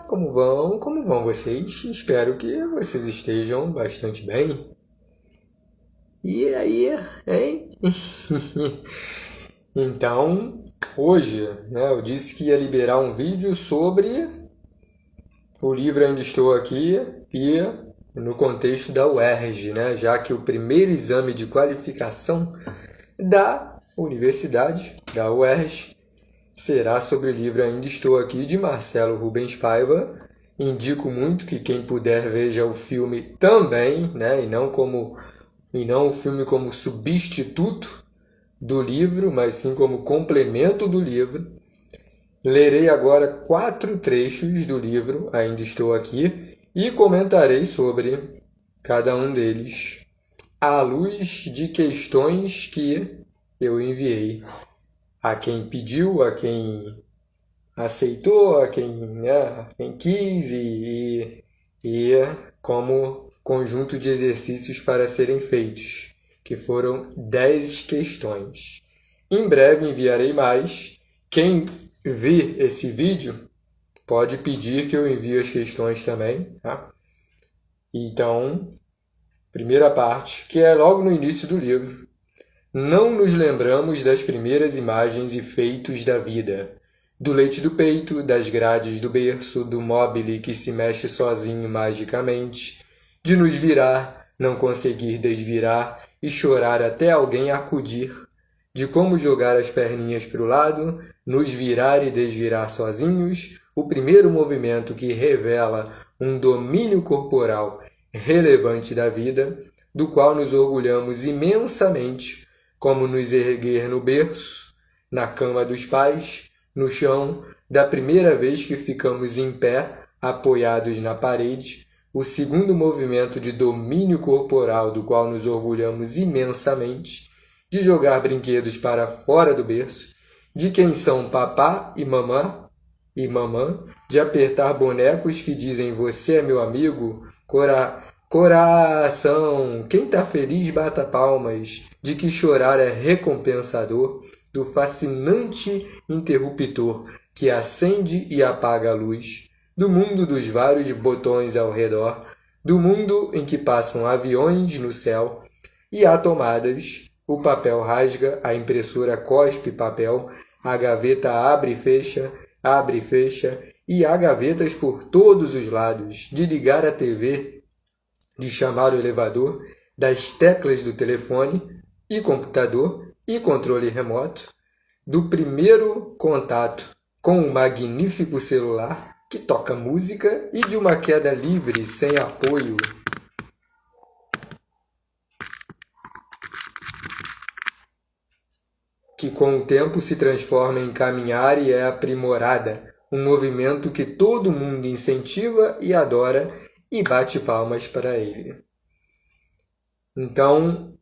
Como vão? Como vão vocês? Espero que vocês estejam bastante bem. E aí, hein? Então, hoje, né, eu disse que ia liberar um vídeo sobre o livro Ainda Estou Aqui e no contexto da UERJ, né, já que o primeiro exame de qualificação da universidade, da UERJ, será sobre o livro Ainda Estou Aqui, de Marcelo Rubens Paiva. Indico muito que quem puder veja o filme também, né? E não o filme como substituto do livro, mas sim como complemento do livro. Lerei agora 4 trechos do livro Ainda Estou Aqui e comentarei sobre cada um deles à luz de questões que eu enviei a quem pediu, a quem aceitou, a quem quis e como conjunto de exercícios para serem feitos, que foram 10 questões. Em breve enviarei mais. Quem vir esse vídeo pode pedir que eu envie as questões também, tá? Então, primeira parte, que é logo no início do livro. Não nos lembramos das primeiras imagens e feitos da vida, do leite do peito, das grades do berço, do móbile que se mexe sozinho magicamente, de nos virar, não conseguir desvirar e chorar até alguém acudir, de como jogar as perninhas para o lado, nos virar e desvirar sozinhos, o primeiro movimento que revela um domínio corporal relevante da vida, do qual nos orgulhamos imensamente, como nos erguer no berço, na cama dos pais, no chão, da primeira vez que ficamos em pé, apoiados na parede, o segundo movimento de domínio corporal do qual nos orgulhamos imensamente, de jogar brinquedos para fora do berço, de quem são papá e mamã, de apertar bonecos que dizem você é meu amigo, coração, quem tá feliz bata palmas, de que chorar é recompensador, do fascinante interruptor que acende e apaga a luz, do mundo dos vários botões ao redor, do mundo em que passam aviões no céu e há tomadas, o papel rasga, a impressora cospe papel, a gaveta abre e fecha, e há gavetas por todos os lados, de ligar a TV, de chamar o elevador, das teclas do telefone e computador e controle remoto, do primeiro contato com o magnífico celular que toca música e de uma queda livre sem apoio. Que com o tempo se transforma em caminhar e é aprimorada, um movimento que todo mundo incentiva e adora e bate palmas para ele. Então,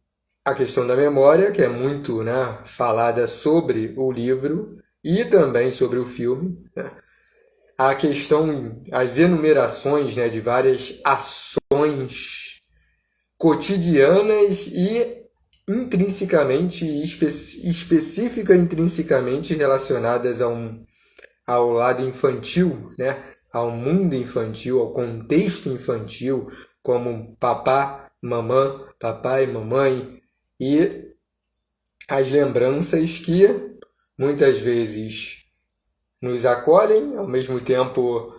a questão da memória, que é muito, né, falada sobre o livro e também sobre o filme. A questão, as enumerações, né, de várias ações cotidianas e especificamente relacionadas ao lado infantil, né? Ao mundo infantil, ao contexto infantil, como papai, mamãe, e as lembranças que muitas vezes nos acolhem, ao mesmo tempo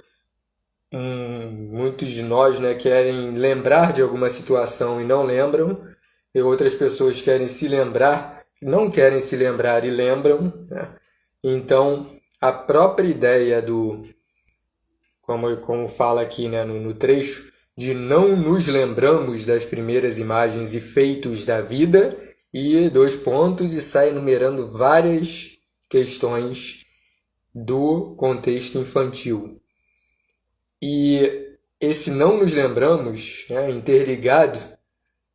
muitos de nós, né, querem lembrar de alguma situação e não lembram, e outras pessoas querem se lembrar, não querem se lembrar e lembram, né? Então, a própria ideia como fala aqui, né, no trecho, de não nos lembramos das primeiras imagens e feitos da vida, e 2 pontos, e sai enumerando várias questões do contexto infantil. E esse não nos lembramos, né, interligado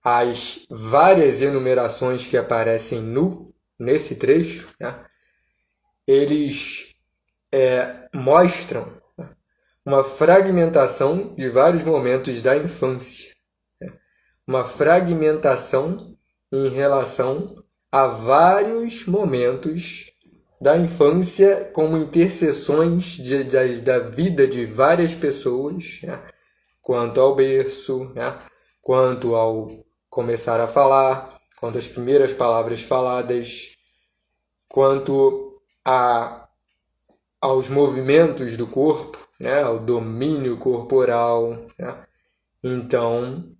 às várias enumerações que aparecem nesse trecho, né, eles mostram uma fragmentação de vários momentos da infância, né, uma fragmentação em relação a vários momentos da infância como interseções da vida de várias pessoas, né? Quanto ao berço, né? Quanto ao começar a falar, quanto às primeiras palavras faladas, quanto aos movimentos do corpo, né? Ao domínio corporal, né? Então,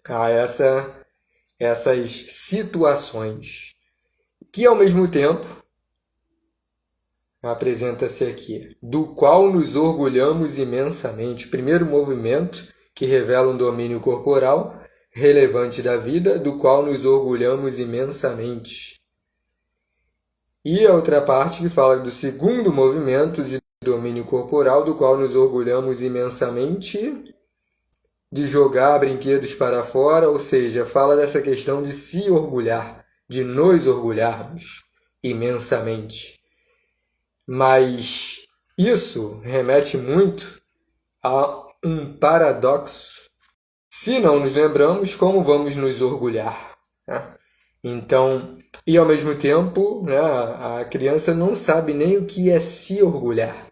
há essas situações que, ao mesmo tempo, apresenta-se aqui, do qual nos orgulhamos imensamente. Primeiro movimento, que revela um domínio corporal relevante da vida, do qual nos orgulhamos imensamente. E a outra parte que fala do segundo movimento de domínio corporal, do qual nos orgulhamos imensamente, de jogar brinquedos para fora, ou seja, fala dessa questão de se orgulhar, de nos orgulharmos imensamente. Mas isso remete muito a um paradoxo. Se não nos lembramos, como vamos nos orgulhar, né? Então, e ao mesmo tempo, né, a criança não sabe nem o que é se orgulhar.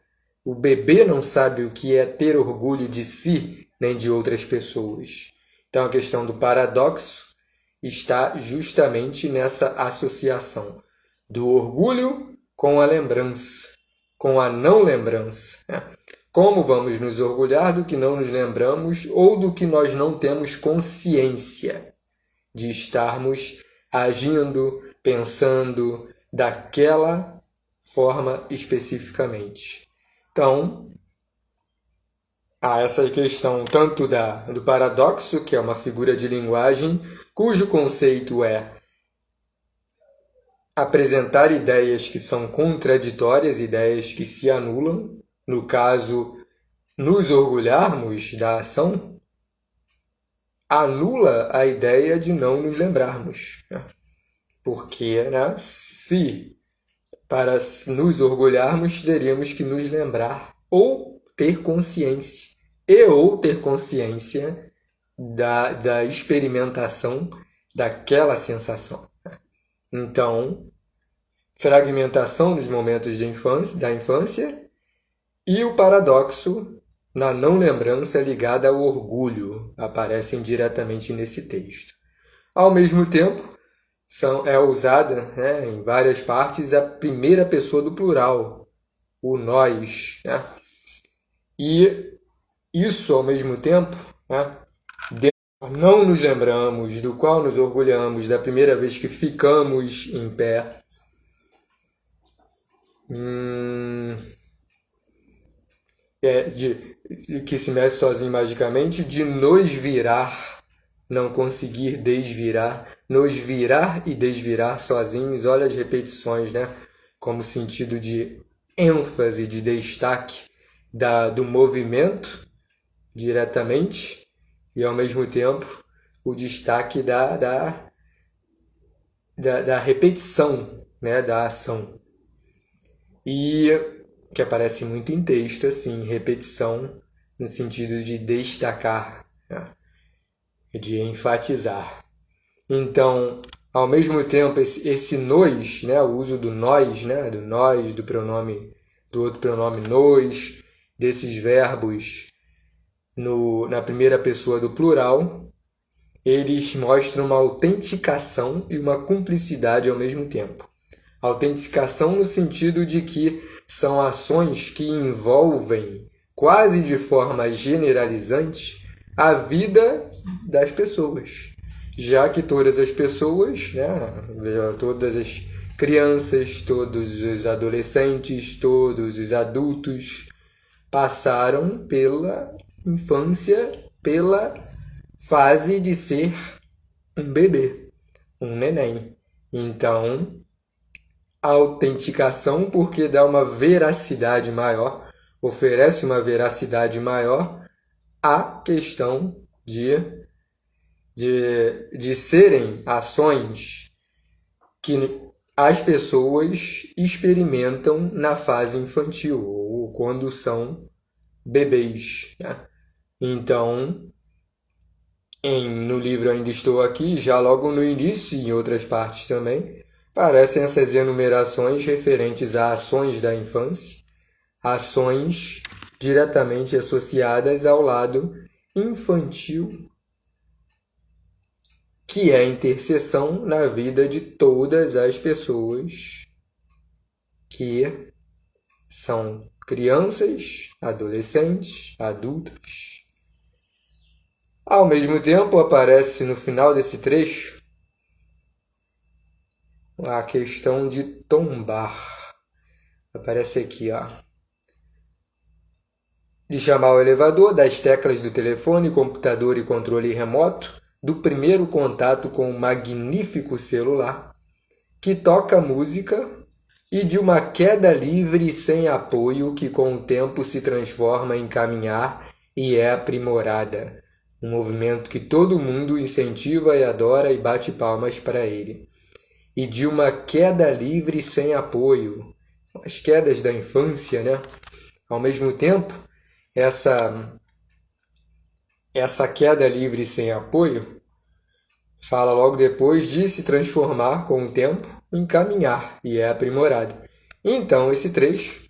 O bebê não sabe o que é ter orgulho de si, nem de outras pessoas. Então, a questão do paradoxo está justamente nessa associação do orgulho com a lembrança, com a não lembrança, né? Como vamos nos orgulhar do que não nos lembramos ou do que nós não temos consciência de estarmos agindo, pensando daquela forma especificamente? Então, há essa questão tanto do paradoxo, que é uma figura de linguagem, cujo conceito é apresentar ideias que são contraditórias, ideias que se anulam. No caso, nos orgulharmos da ação, anula a ideia de não nos lembrarmos, né? Porque, né, se para nos orgulharmos, teríamos que nos lembrar ou ter consciência, ou ter consciência da experimentação daquela sensação. Então, fragmentação nos momentos da infância e o paradoxo na não lembrança ligada ao orgulho aparecem diretamente nesse texto. Ao mesmo tempo, é usada, né, em várias partes a primeira pessoa do plural, o nós, né? E isso, ao mesmo tempo, né, não nos lembramos, do qual nos orgulhamos da primeira vez que ficamos em pé. Que se mexe sozinho magicamente, de nos virar, não conseguir desvirar, nos virar e desvirar sozinhos. Olha as repetições, né? Como sentido de ênfase, de destaque do movimento diretamente e, ao mesmo tempo, o destaque da repetição, né? Da ação. E que aparece muito em texto, assim, repetição no sentido de destacar, né? De enfatizar. Então, ao mesmo tempo, esse nós, né? O uso do nós, né? Do nós, do outro pronome nós, desses verbos na primeira pessoa do plural, eles mostram uma autenticação e uma cumplicidade ao mesmo tempo. Autenticação no sentido de que são ações que envolvem, quase de forma generalizante, a vida das pessoas. Já que todas as pessoas, né, todas as crianças, todos os adolescentes, todos os adultos, passaram pela infância, pela fase de ser um bebê, um neném. Então, a autenticação, porque dá uma veracidade maior, oferece uma veracidade maior à questão de serem ações que as pessoas experimentam na fase infantil, ou quando são bebês, né? Então, no livro Ainda Estou Aqui, já logo no início e em outras partes também, Aparecem essas enumerações referentes a ações da infância, ações diretamente associadas ao lado infantil, que é a interseção na vida de todas as pessoas que são crianças, adolescentes, adultos. Ao mesmo tempo, aparece no final desse trecho a questão de tombar. Aparece aqui, ó. De chamar o elevador, das teclas do telefone, computador e controle remoto, do primeiro contato com o magnífico celular, que toca música, e de uma queda livre e sem apoio que com o tempo se transforma em caminhar e é aprimorada. Um movimento que todo mundo incentiva e adora e bate palmas para ele. E de uma queda livre e sem apoio. As quedas da infância, né? Ao mesmo tempo, essa queda livre e sem apoio fala logo depois de se transformar com o tempo em caminhar e é aprimorado. Então, esse trecho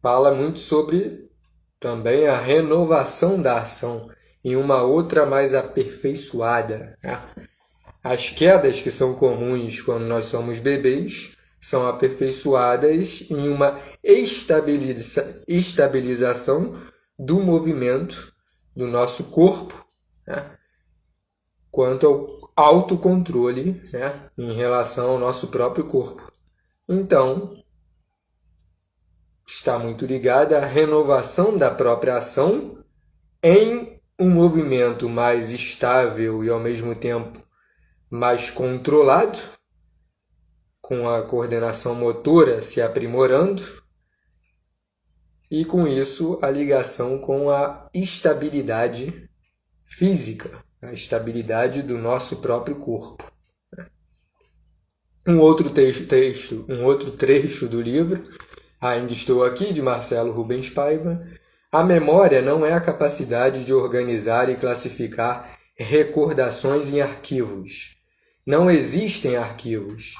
fala muito sobre também a renovação da ação em uma outra mais aperfeiçoada, né? As quedas que são comuns quando nós somos bebês são aperfeiçoadas em uma estabilização do movimento do nosso corpo, né? Quanto ao autocontrole, né? Em relação ao nosso próprio corpo. Então, está muito ligada à renovação da própria ação em um movimento mais estável e, ao mesmo tempo, mais controlado, com a coordenação motora se aprimorando e, com isso, a ligação com a estabilidade física, a estabilidade do nosso próprio corpo. Um outro trecho do livro, Ainda Estou Aqui, de Marcelo Rubens Paiva. A memória não é a capacidade de organizar e classificar recordações em arquivos. Não existem arquivos.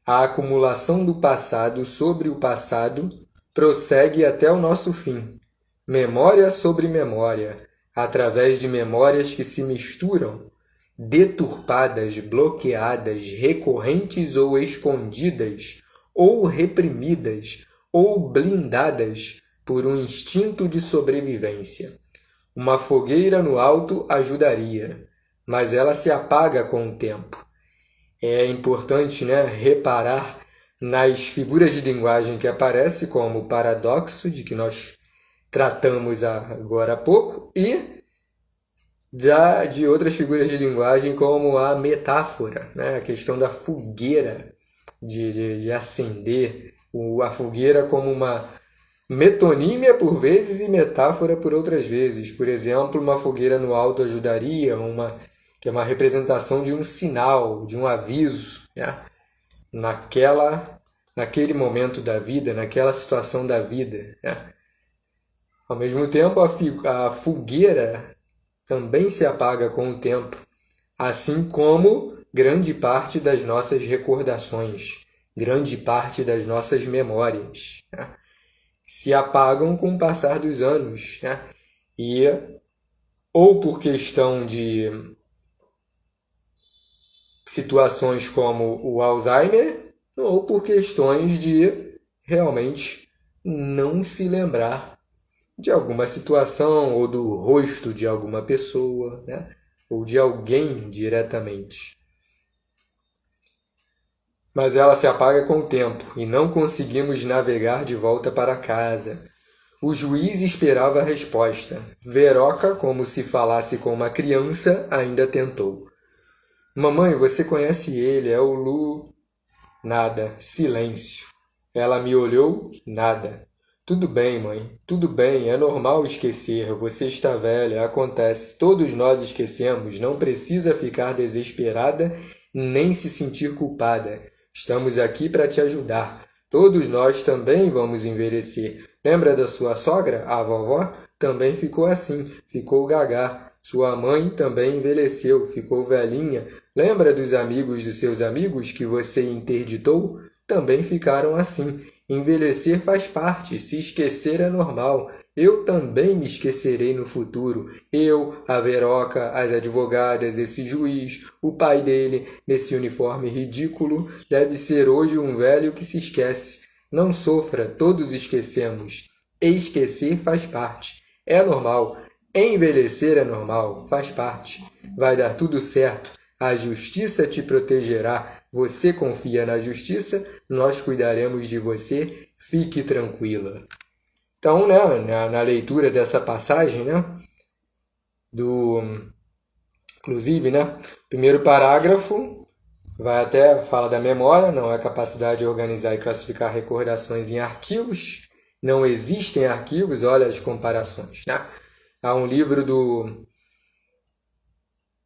A acumulação do passado sobre o passado prossegue até o nosso fim. Memória sobre memória, através de memórias que se misturam, deturpadas, bloqueadas, recorrentes ou escondidas, ou reprimidas, ou blindadas por um instinto de sobrevivência. Uma fogueira no alto ajudaria, mas ela se apaga com o tempo. É importante, né, reparar nas figuras de linguagem que aparecem, como o paradoxo, de que nós tratamos agora há pouco, e já de outras figuras de linguagem, como a metáfora, né, a questão da fogueira, de acender, a fogueira como uma metonímia por vezes e metáfora por outras vezes. Por exemplo, uma fogueira no alto ajudaria, que é uma representação de um sinal, de um aviso, né? Naquele momento da vida, naquela situação da vida, né? Ao mesmo tempo, a fogueira também se apaga com o tempo, assim como grande parte das nossas recordações, grande parte das nossas memórias, né? Se apagam com o passar dos anos, né? E ou por questão de situações como o Alzheimer, ou por questões de realmente não se lembrar de alguma situação ou do rosto de alguma pessoa, né? Ou de alguém diretamente. Mas ela se apaga com o tempo e não conseguimos navegar de volta para casa. O juiz esperava a resposta. Veroca, como se falasse com uma criança, ainda tentou. Mamãe, você conhece ele, é o Lu... Nada. Silêncio. Ela me olhou, nada. Tudo bem, mãe. Tudo bem, é normal esquecer. Você está velha, acontece. Todos nós esquecemos. Não precisa ficar desesperada nem se sentir culpada. Estamos aqui para te ajudar. Todos nós também vamos envelhecer. Lembra da sua sogra, a vovó? Também ficou assim, ficou gaga. Sua mãe também envelheceu, ficou velhinha. Lembra dos amigos dos seus amigos que você interditou? Também ficaram assim. Envelhecer faz parte, se esquecer é normal. Eu também me esquecerei no futuro. Eu, a Veroca, as advogadas, esse juiz, o pai dele, nesse uniforme ridículo, deve ser hoje um velho que se esquece. Não sofra, todos esquecemos. Esquecer faz parte. É normal. Envelhecer é normal, faz parte. Vai dar tudo certo. A justiça te protegerá. Você confia na justiça, nós cuidaremos de você. Fique tranquila. Então, né, na leitura dessa passagem, né, inclusive, né, primeiro parágrafo vai até fala da memória, não é capacidade de organizar e classificar recordações em arquivos. Não existem arquivos, olha as comparações, né? Há um livro do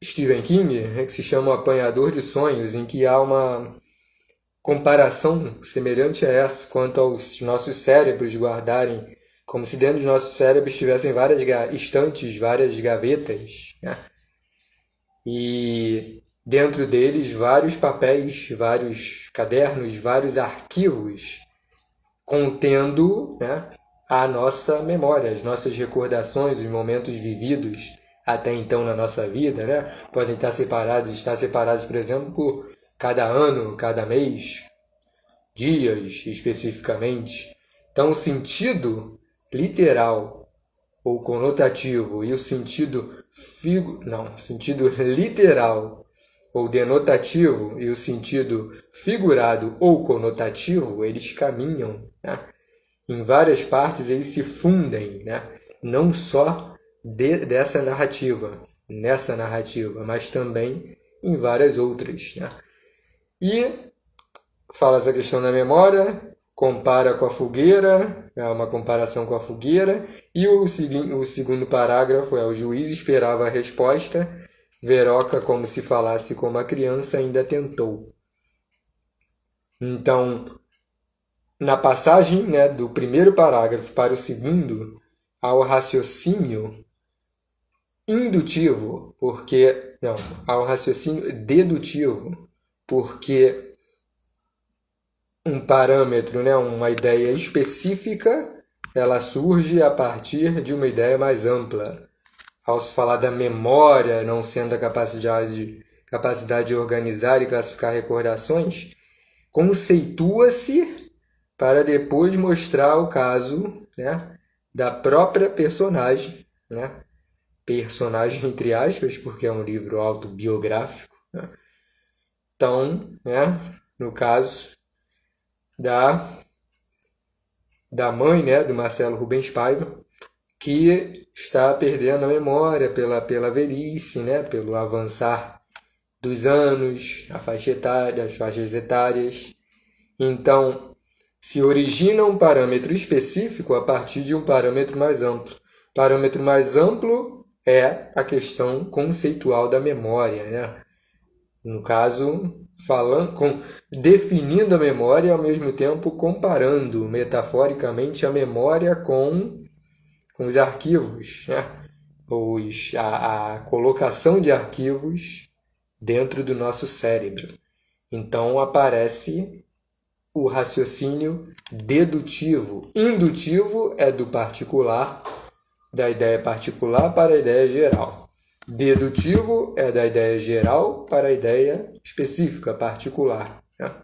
Stephen King, que se chama O Apanhador de Sonhos, em que há uma comparação semelhante a essa quanto aos nossos cérebros guardarem, como se dentro dos nossos cérebros tivessem várias estantes, várias gavetas, né? E dentro deles vários papéis, vários cadernos, vários arquivos contendo, né, a nossa memória, as nossas recordações, os momentos vividos até então na nossa vida, né? Podem estar separados, por exemplo, por cada ano, cada mês, dias especificamente. Então, o sentido literal ou conotativo e o sentido sentido literal ou denotativo e o sentido figurado ou conotativo, eles caminham, né? Em várias partes eles se fundem, né? Não só nessa narrativa, mas também em várias outras, né? E fala essa questão da memória, compara com a fogueira, é uma comparação com a fogueira, e o segundo parágrafo é: o juiz esperava a resposta, Veroca, como se falasse como a criança, ainda tentou. Então, na passagem, né, do primeiro parágrafo para o segundo, há o raciocínio indutivo, há o raciocínio dedutivo, porque um parâmetro, né, uma ideia específica, ela surge a partir de uma ideia mais ampla. Ao se falar da memória não sendo a capacidade de organizar e classificar recordações, conceitua-se para depois mostrar o caso, né, da própria personagem, né? Personagem entre aspas, porque é um livro autobiográfico, né? Então, né, no caso da mãe, né, do Marcelo Rubens Paiva, que está perdendo a memória pela velhice, né, pelo avançar dos anos, as faixas etárias. Então, se origina um parâmetro específico a partir de um parâmetro mais amplo. O parâmetro mais amplo é a questão conceitual da memória, né? No caso, definindo a memória e ao mesmo tempo comparando metaforicamente a memória com os arquivos, né? A colocação de arquivos dentro do nosso cérebro. Então aparece o raciocínio dedutivo. Indutivo é do particular, da ideia particular para a ideia geral. Dedutivo é da ideia geral para a ideia específica, particular, né?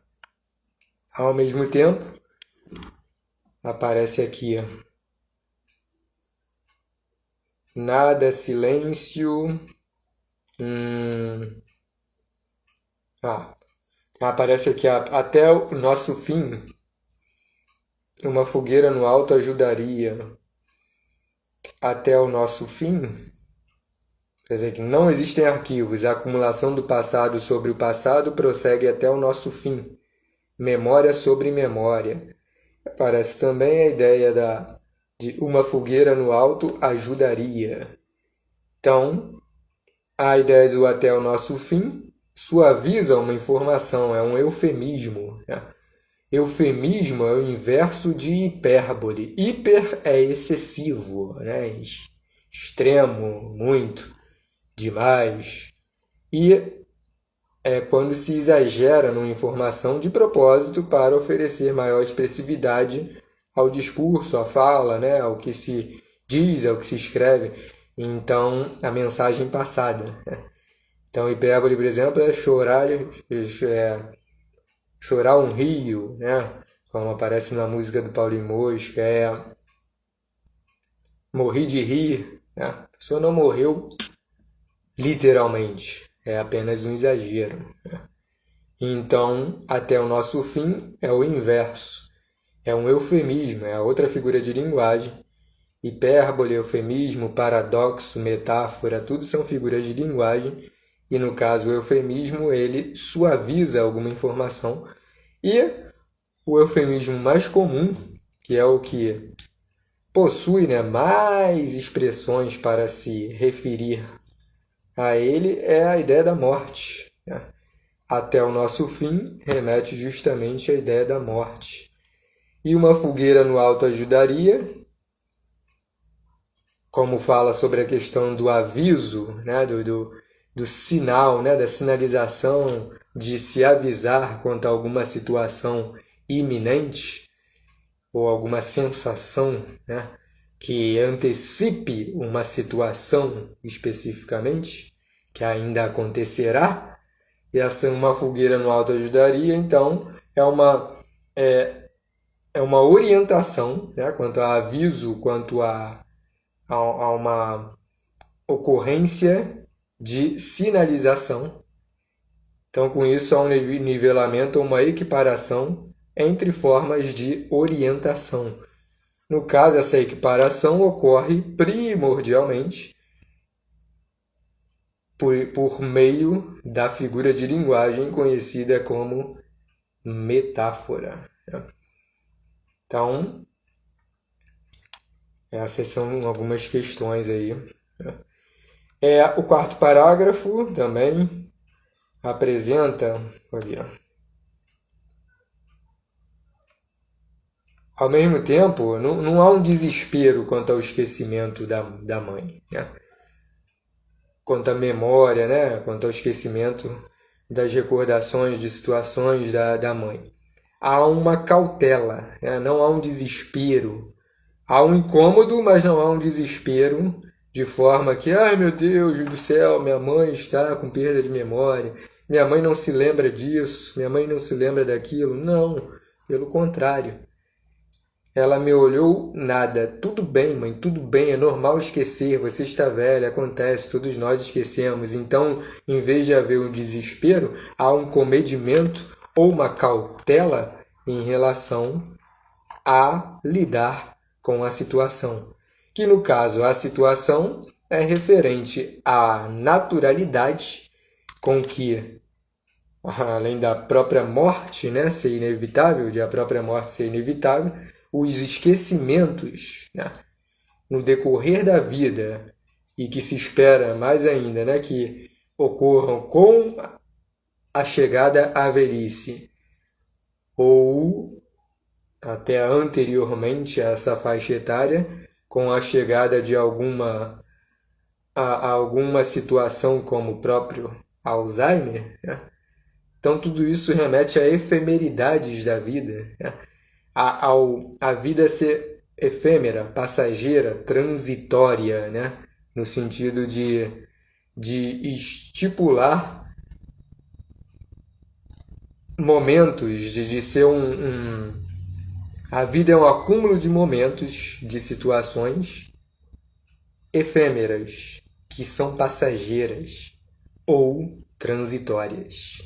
Ao mesmo tempo, aparece aqui: nada, silêncio. Aparece aqui: até o nosso fim, uma fogueira no alto ajudaria. Até o nosso fim, quer dizer que não existem arquivos. A acumulação do passado sobre o passado prossegue até o nosso fim. Memória sobre memória. Aparece também a ideia de uma fogueira no alto ajudaria. Então, a ideia do até o nosso fim suaviza uma informação, é um eufemismo, né? Eufemismo é o inverso de hipérbole. Hiper é excessivo, né? Extremo, muito. demais. E é quando se exagera numa informação de propósito para oferecer maior expressividade ao discurso, à fala, né, ao que se diz, ao que se escreve. Então, a mensagem passada. Então, hipérbole, por exemplo, é chorar um rio, né? Como aparece na música do Paulinho Mosca, morri de rir, né? A pessoa não morreu literalmente, é apenas um exagero. Então, até o nosso fim é o inverso, é um eufemismo, é a outra figura de linguagem. Hipérbole, eufemismo, paradoxo, metáfora, tudo são figuras de linguagem. E no caso, o eufemismo, ele suaviza alguma informação. E o eufemismo mais comum, que é o que possui, né, mais expressões para se referir a ele, é a ideia da morte. Né? Até o nosso fim remete justamente à ideia da morte. E uma fogueira no alto ajudaria, como fala sobre a questão do aviso, né, do sinal, né, da sinalização, de se avisar quanto a alguma situação iminente ou alguma sensação, né, que antecipe uma situação especificamente, que ainda acontecerá, e essa uma fogueira no alto ajudaria. Então, é uma orientação, né, quanto a aviso, quanto a uma ocorrência de sinalização. Então, com isso, há um nivelamento, uma equiparação entre formas de orientação. No caso, essa equiparação ocorre primordialmente por meio da figura de linguagem conhecida como metáfora. Então, essas são algumas questões aí. O quarto parágrafo também apresenta, ao mesmo tempo, não há um desespero quanto ao esquecimento da mãe, né? Quanto à memória, né? Quanto ao esquecimento das recordações de situações da mãe. Há uma cautela, né? Não há um desespero. Há um incômodo, mas não há um desespero, de forma que, ai meu Deus do céu, minha mãe está com perda de memória, minha mãe não se lembra disso, minha mãe não se lembra daquilo. Não, pelo contrário. Ela me olhou, nada. Tudo bem, mãe, tudo bem, é normal esquecer, você está velha, acontece, todos nós esquecemos. Então, em vez de haver um desespero, há um comedimento ou uma cautela em relação a lidar com a situação. Que no caso, a situação é referente à naturalidade com que, além da própria morte, né, ser inevitável, de a própria morte ser inevitável, os esquecimentos, né, no decorrer da vida, e que se espera mais ainda, né, que ocorram com a chegada à velhice, ou até anteriormente a essa faixa etária, com a chegada de alguma situação como o próprio Alzheimer, né? Então tudo isso remete a efemeridades da vida, né? A vida ser efêmera, passageira, transitória, né? No sentido de estipular momentos, de ser a vida é um acúmulo de momentos, de situações efêmeras, que são passageiras ou transitórias.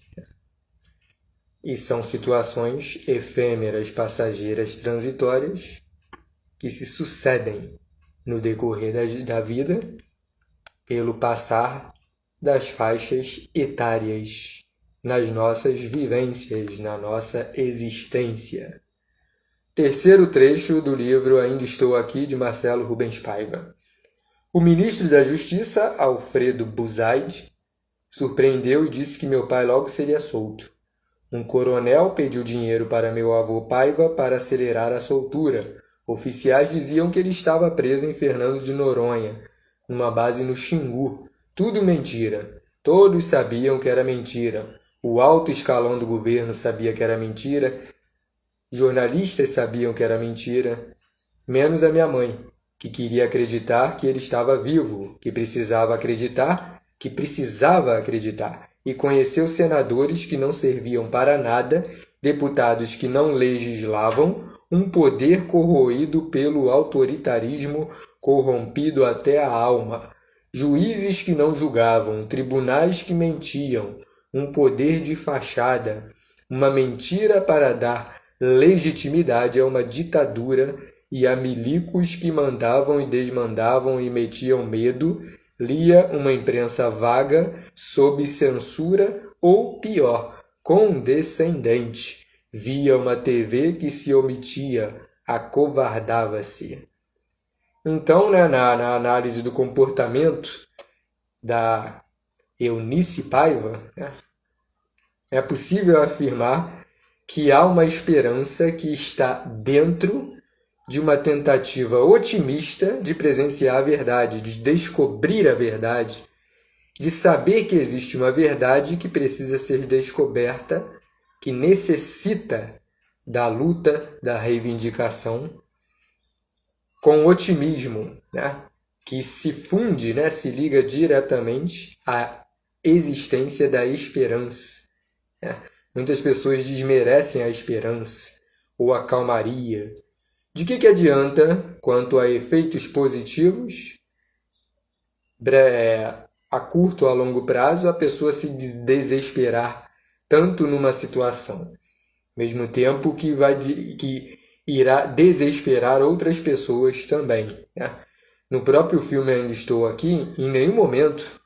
E são situações efêmeras, passageiras, transitórias, que se sucedem no decorrer da vida pelo passar das faixas etárias nas nossas vivências, na nossa existência. Terceiro trecho do livro Ainda Estou Aqui, de Marcelo Rubens Paiva. O ministro da Justiça, Alfredo Buzaide, surpreendeu e disse que meu pai logo seria solto. Um coronel pediu dinheiro para meu avô Paiva para acelerar a soltura. Oficiais diziam que ele estava preso em Fernando de Noronha, numa base no Xingu. Tudo mentira. Todos sabiam que era mentira. O alto escalão do governo sabia que era mentira. Jornalistas sabiam que era mentira. Menos a minha mãe, que queria acreditar que ele estava vivo, que precisava acreditar, e conheceu senadores que não serviam para nada, deputados que não legislavam, um poder corroído pelo autoritarismo, corrompido até a alma, juízes que não julgavam, tribunais que mentiam, um poder de fachada, uma mentira para dar legitimidade a uma ditadura e a milicos que mandavam e desmandavam e metiam medo, lia uma imprensa vaga, sob censura ou, pior, condescendente, via uma TV que se omitia, acovardava-se. Então, né, na análise do comportamento da Eunice Paiva, né, é possível afirmar que há uma esperança que está dentro de uma tentativa otimista de presenciar a verdade, de descobrir a verdade, de saber que existe uma verdade que precisa ser descoberta, que necessita da luta, da reivindicação, com otimismo, né? Que se funde, né? Se liga diretamente à existência da esperança. Né? Muitas pessoas desmerecem a esperança ou a calmaria. De que adianta, quanto a efeitos positivos, a curto ou a longo prazo, a pessoa se desesperar tanto numa situação, mesmo tempo que irá desesperar outras pessoas também. Né? No próprio filme Ainda Estou Aqui, em nenhum momento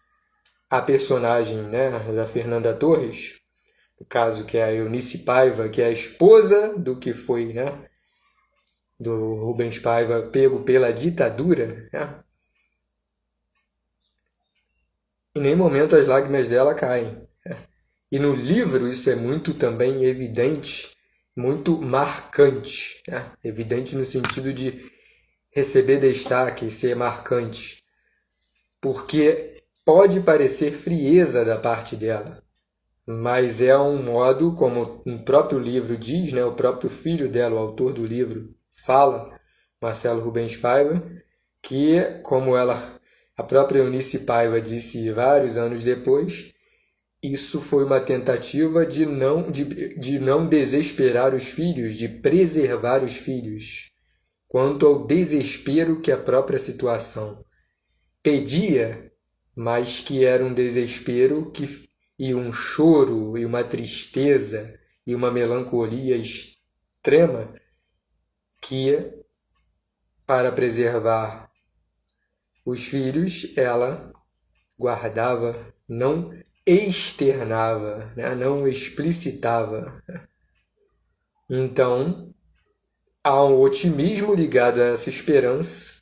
a personagem, né, da Fernanda Torres, no caso que é a Eunice Paiva, que é a esposa do que foi, né, do Rubens Paiva pego pela ditadura, né? Em nenhum momento as lágrimas dela caem. Né? E no livro isso é muito também evidente, muito marcante. Né? Evidente no sentido de receber destaque, ser marcante. Porque pode parecer frieza da parte dela, mas é um modo, como o próprio livro diz, né? O próprio filho dela, o autor do livro, fala, Marcelo Rubens Paiva, que, como a própria Eunice Paiva disse vários anos depois, isso foi uma tentativa de não desesperar os filhos, de preservar os filhos, quanto ao desespero que a própria situação pedia, mas que era um desespero e um choro, e uma tristeza, e uma melancolia extrema, que, para preservar os filhos, ela guardava, não externava, né? Não explicitava. Então, há um otimismo ligado a essa esperança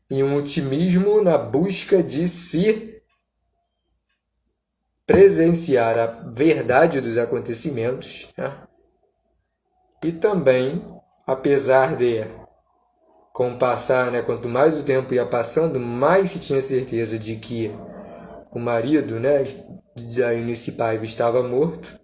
e um otimismo na busca de se presenciar a verdade dos acontecimentos, né? E também, apesar de, com o passar, né, quanto mais o tempo ia passando, mais se tinha certeza de que o marido, né, da Eunice Paiva estava morto,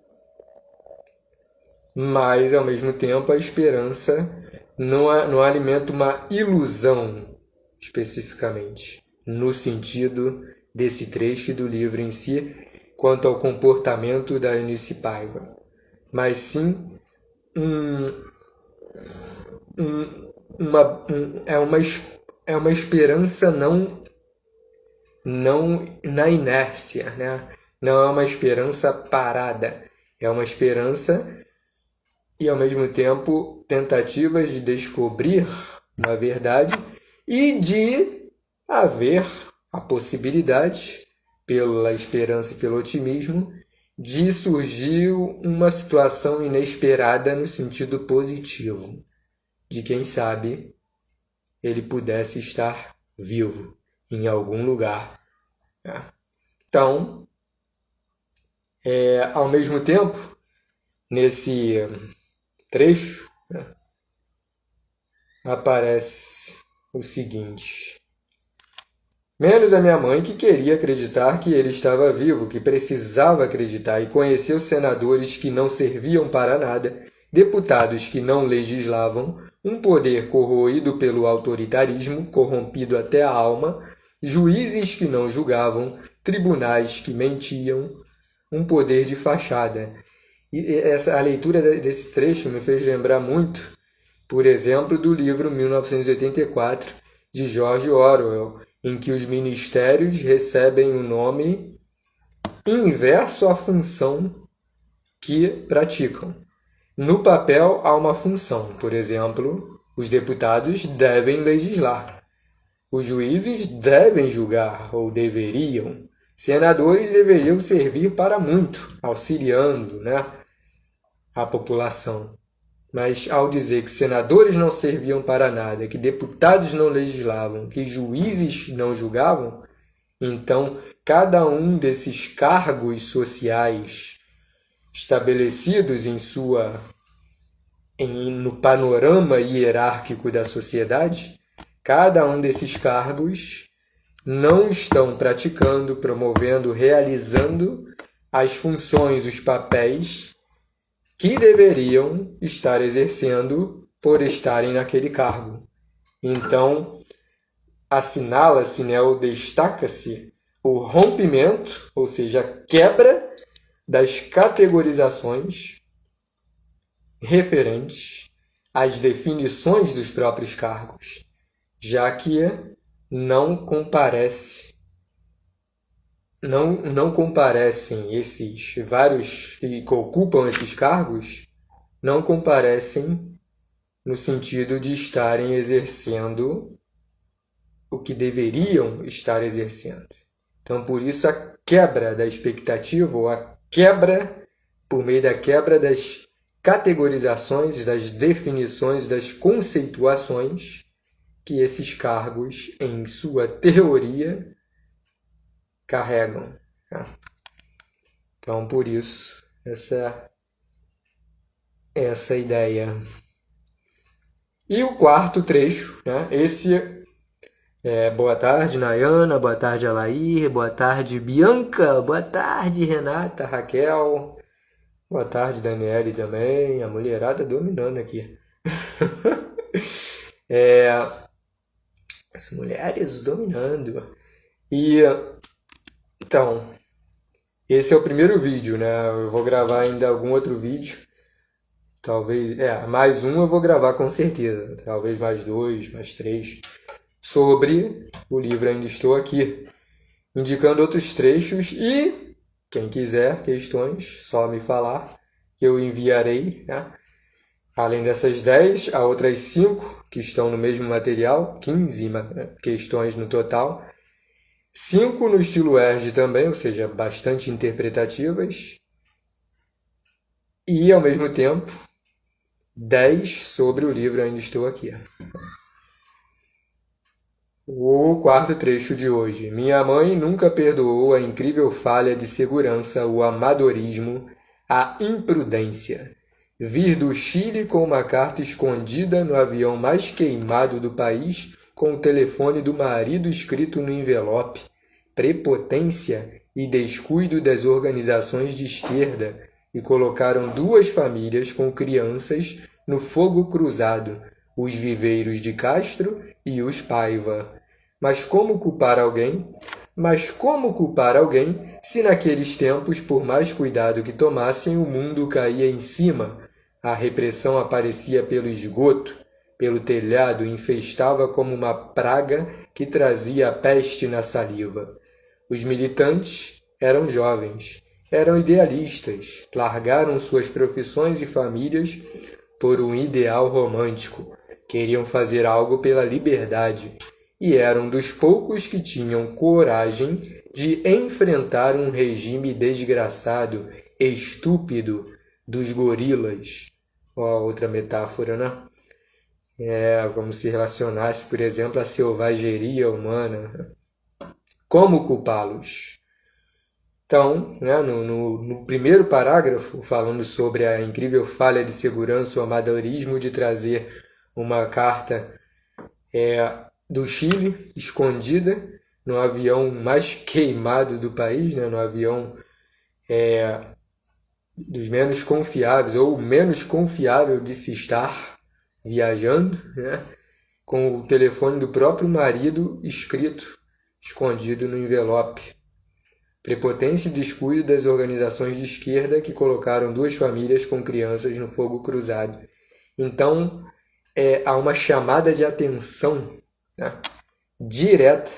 mas, ao mesmo tempo, a esperança não alimenta uma ilusão, especificamente, no sentido desse trecho do livro em si, quanto ao comportamento da Eunice Paiva, mas sim é uma esperança não na inércia, né? Não é uma esperança parada, é uma esperança e, ao mesmo tempo, tentativas de descobrir uma verdade e de haver a possibilidade, pela esperança e pelo otimismo, de surgir uma situação inesperada no sentido positivo, de quem sabe ele pudesse estar vivo em algum lugar. Então, ao mesmo tempo, nesse trecho, aparece o seguinte: Menos a minha mãe, que queria acreditar que ele estava vivo, que precisava acreditar, e conheceu senadores que não serviam para nada, deputados que não legislavam, um poder corroído pelo autoritarismo, corrompido até a alma, juízes que não julgavam, tribunais que mentiam, um poder de fachada. E a leitura desse trecho me fez lembrar muito, por exemplo, do livro 1984, de George Orwell, em que os ministérios recebem um nome inverso à função que praticam. No papel há uma função, por exemplo, os deputados devem legislar, os juízes devem julgar, ou deveriam, senadores deveriam servir para muito, auxiliando, a população. Mas ao dizer que senadores não serviam para nada, que deputados não legislavam, que juízes não julgavam, então cada um desses cargos sociais estabelecidos no panorama hierárquico da sociedade, cada um desses cargos não estão praticando, promovendo, realizando as funções, os papéis que deveriam estar exercendo por estarem naquele cargo. Então, assinala-se, ou destaca-se o rompimento, ou seja, a quebra das categorizações referentes às definições dos próprios cargos, já que não comparecem esses vários que ocupam esses cargos, não comparecem no sentido de estarem exercendo o que deveriam estar exercendo. Então, por isso, a quebra da expectativa, ou por meio da quebra das categorizações, das definições, das conceituações que esses cargos, em sua teoria, carregam. Então, por isso, essa ideia. E o quarto trecho, esse é boa tarde, Nayana, boa tarde, Alair, boa tarde, Bianca, boa tarde, Renata, Raquel, boa tarde, Daniele também, a mulherada dominando aqui. As mulheres dominando. Então, esse é o primeiro vídeo, Eu vou gravar ainda algum outro vídeo. Talvez, mais um eu vou gravar com certeza. Talvez mais 2, mais 3. Sobre o livro Ainda Estou Aqui. Indicando outros trechos e, quem quiser questões, só me falar que eu enviarei, Além dessas 10, há outras 5 que estão no mesmo material, 15 questões no total. 5 no estilo Erge também, ou seja, bastante interpretativas. E, ao mesmo tempo, 10 sobre o livro Ainda Estou Aqui. O quarto trecho de hoje. Minha mãe nunca perdoou a incrível falha de segurança, o amadorismo, a imprudência. Vir do Chile com uma carta escondida no avião mais queimado do país, com o telefone do marido escrito no envelope, prepotência e descuido das organizações de esquerda, e colocaram 2 famílias com crianças no fogo cruzado, os Viveiros de Castro e os Paiva. Mas como culpar alguém se naqueles tempos, por mais cuidado que tomassem, o mundo caía em cima? A repressão aparecia pelo esgoto, pelo telhado, infestava como uma praga que trazia a peste na saliva. Os militantes eram jovens, eram idealistas, largaram suas profissões e famílias por um ideal romântico. Queriam fazer algo pela liberdade e eram dos poucos que tinham coragem de enfrentar um regime desgraçado, estúpido, dos gorilas. Outra metáfora, como se relacionasse, por exemplo, à selvageria humana. Como culpá-los? Então, no primeiro parágrafo, falando sobre a incrível falha de segurança, o amadorismo de trazer uma carta do Chile, escondida, no avião mais queimado do país, né? No avião dos menos confiáveis, ou menos confiável de se estar viajando, né? Com o telefone do próprio marido escondido no envelope. Prepotência e descuido das organizações de esquerda que colocaram 2 famílias com crianças no fogo cruzado. Então, há uma chamada de atenção, né, direta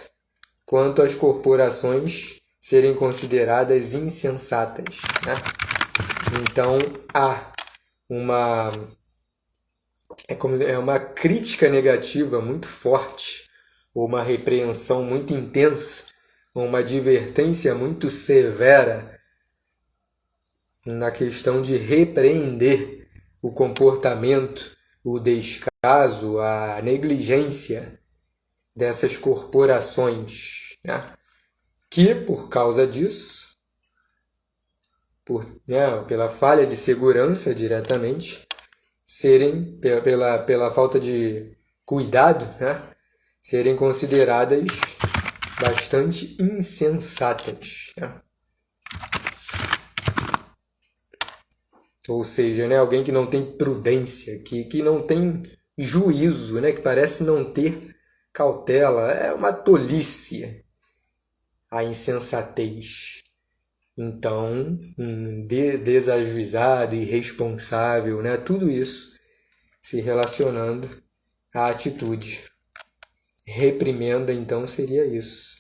quanto às corporações serem consideradas insensatas, né? Então, há uma crítica negativa muito forte, ou uma repreensão muito intensa, uma advertência muito severa na questão de repreender o comportamento, o descaso, a negligência dessas corporações, né? Que, por causa disso, pela falha de segurança diretamente, pela falta de cuidado, né, serem consideradas bastante insensatas, né? Ou seja, né, alguém que não tem prudência, que não tem juízo, né, que parece não ter cautela. É uma tolice a insensatez. Então, desajuizado, irresponsável, né, tudo isso se relacionando à atitude. Reprimenda, então, seria isso.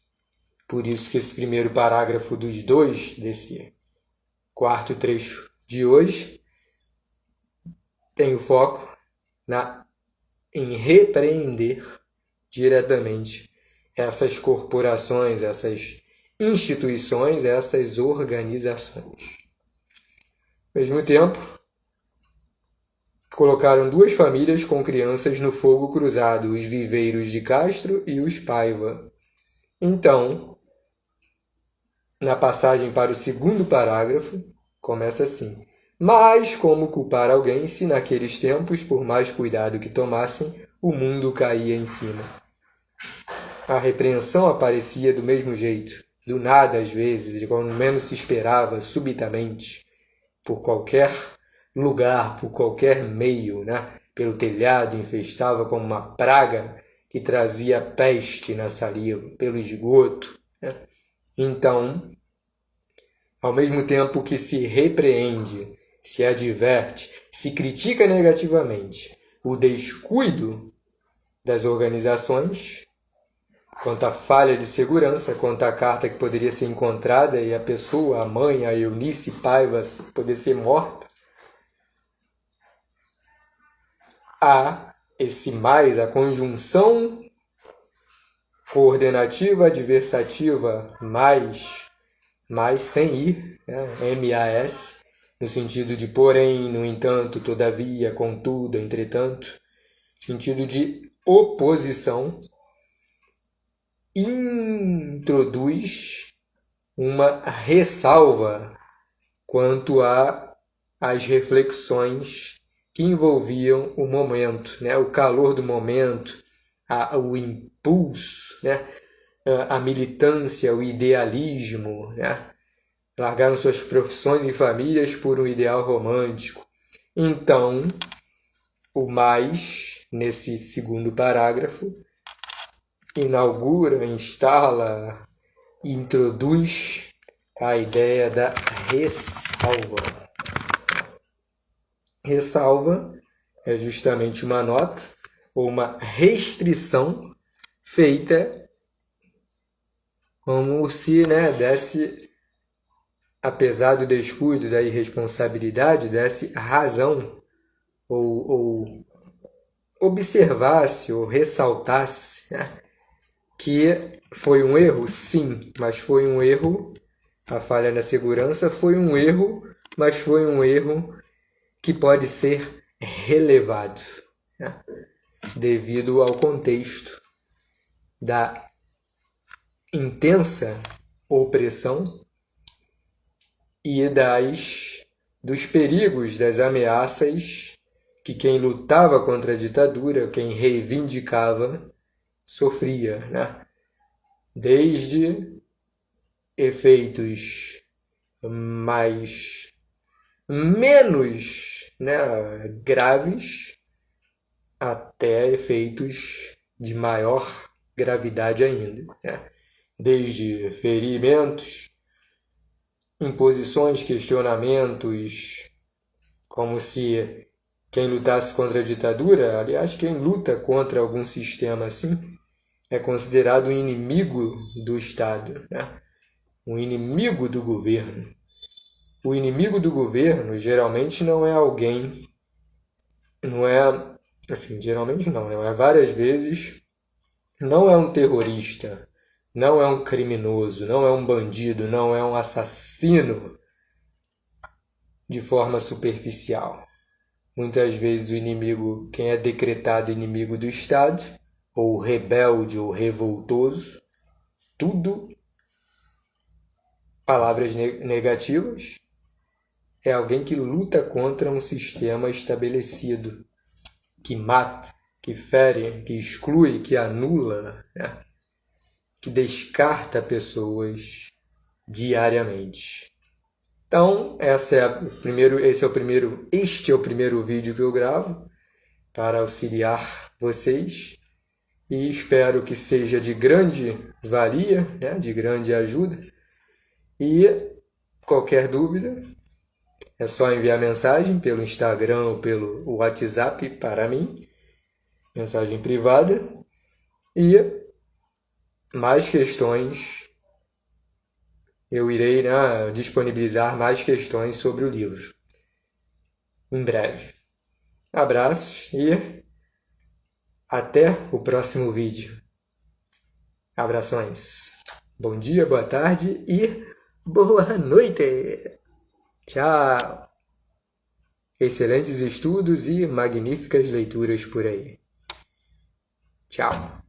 Por isso que esse primeiro parágrafo dos 2, desse 4º trecho de hoje, tem o foco em repreender diretamente essas corporações, essas instituições, essas organizações. Ao mesmo tempo, colocaram 2 famílias com crianças no fogo cruzado, os Viveiros de Castro e os Paiva. Então, na passagem para o 2º parágrafo, começa assim: mas como culpar alguém se naqueles tempos, por mais cuidado que tomassem, o mundo caía em cima? A repreensão aparecia do mesmo jeito, do nada às vezes, de quando menos se esperava, subitamente, por qualquer lugar, por qualquer meio, né? Pelo telhado, infestava como uma praga que trazia peste na saliva, pelo esgoto, né? Então, ao mesmo tempo que se repreende, se adverte, se critica negativamente o descuido das organizações, quanto à falha de segurança, quanto à carta que poderia ser encontrada e a pessoa, a mãe, a Eunice Paiva, poder ser morta, há a conjunção coordenativa, adversativa, mais sem ir, né? MAS, no sentido de porém, no entanto, todavia, contudo, entretanto, sentido de oposição, introduz uma ressalva quanto às reflexões que envolviam o momento, né? O calor do momento, o impulso, né? A militância, o idealismo, né? Largaram suas profissões e famílias por um ideal romântico. Então, o mais, nesse 2º parágrafo, inaugura, instala, introduz a ideia da ressalva. Ressalva é justamente uma nota ou uma restrição feita como se, né, desse, apesar do descuido, da irresponsabilidade, desse razão ou observasse ou ressaltasse, né, que foi um erro, sim, mas foi um erro, a falha na segurança foi um erro, mas foi um erro que pode ser relevado, né, devido ao contexto da intensa opressão e dos perigos, das ameaças que quem lutava contra a ditadura, quem reivindicava, sofria, né? desde efeitos menos, né, graves até efeitos de maior gravidade ainda, né? Desde ferimentos, imposições, questionamentos, como se quem lutasse contra a ditadura, aliás, quem luta contra algum sistema assim, é considerado um inimigo do Estado, né? Um inimigo do governo. O inimigo do governo geralmente não é alguém, não é, assim, geralmente não, é várias vezes, não é um terrorista, não é um criminoso, não é um bandido, não é um assassino de forma superficial. Muitas vezes o inimigo, quem é decretado inimigo do Estado, ou rebelde ou revoltoso, tudo palavras negativas, é alguém que luta contra um sistema estabelecido, que mata, que fere, que exclui, que anula, né? Que descarta pessoas diariamente. Então, este é o primeiro vídeo que eu gravo para auxiliar vocês e espero que seja de grande valia, né? De grande ajuda. E qualquer dúvida, é só enviar mensagem pelo Instagram ou pelo WhatsApp para mim, mensagem privada, e mais questões, eu irei, né, disponibilizar mais questões sobre o livro em breve. Abraços e até o próximo vídeo. Abrações. Bom dia, boa tarde e boa noite. Tchau. Excelentes estudos e magníficas leituras por aí. Tchau.